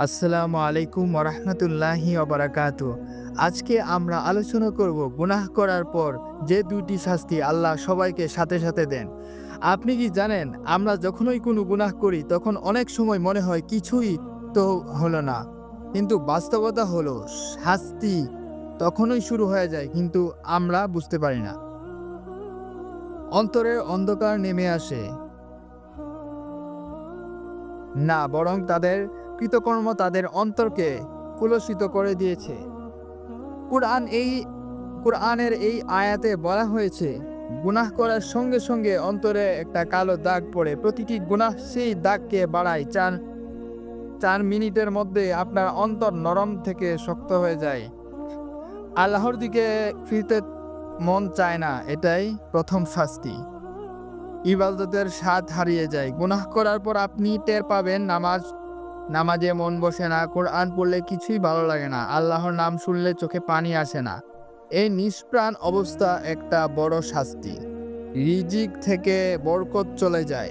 আসসালামু আলাইকুম ওরহমতুল্লাহি ওবারাকাতু। আজকে আমরা আলোচনা করব গুনাহ করার পর যে দুইটি শাস্তি আল্লাহ সবাইকে সাথে সাথে দেন। আপনি কি জানেন, আমরা যখনই কোনো গুনাহ করি তখন অনেক সময় মনে হয় কিছুই তো হলো না, কিন্তু বাস্তবতা হলো শাস্তি তখনই শুরু হয়ে যায়, কিন্তু আমরা বুঝতে পারি না। অন্তরের অন্ধকার নেমে আসে না, বরং তাদের কৃতকর্ম তাদের অন্তরকে কলুষিত করে দিয়েছে। কুরআন এই কুরআনের এই আয়াতে বলা হয়েছে, গুনাহ করার সঙ্গে সঙ্গে অন্তরে একটা কালো দাগ পড়ে। প্রতিটি গুনাহ সেই দাগকে বাড়ায়। চার চার মিনিটের মধ্যে আপনার অন্তর নরম থেকে শক্ত হয়ে যায়। আল্লাহর দিকে ফিরতে মন চায় না, এটাই প্রথম শাস্তি। ইবাদতের স্বাদ হারিয়ে যায়। গুনাহ করার পর আপনি টের পাবেন নামাজে মন বসে না, কোরআন পড়লে কিছুই ভালো লাগে না, আল্লাহর নাম শুনলে চোখে পানি আসে না। এই নিষ্প্রাণ অবস্থা একটা বড় শাস্তি। রিজিক থেকে বরকত চলে যায়।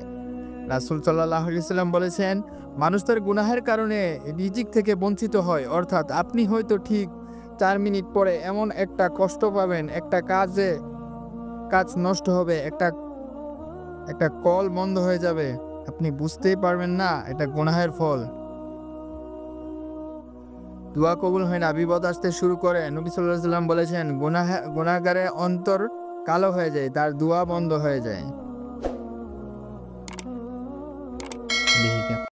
রাসূল সাল্লাল্লাহু আলাইহি ওয়াসাল্লাম বলেছেন, মানুষ তার গুনাহের কারণে রিজিক থেকে বঞ্চিত হয়। অর্থাৎ আপনি হয়তো ঠিক ৪ মিনিট পরে এমন একটা কষ্ট পাবেন, একটা কাজ নষ্ট হবে, একটা কল বন্ধ হয়ে যাবে। আপনি বুঝতেই পারবেন না এটা গুনাহের ফল। দোয়া কবুল হয় না, বিপদ আসতে শুরু করে। নবী সাল্লাল্লাহু আলাইহি ওয়াসাল্লাম বলেছেন, গুনাহগারের অন্তর কালো হয়ে যায়, তার দোয়া বন্ধ হয়ে যায়। দেখি কেমন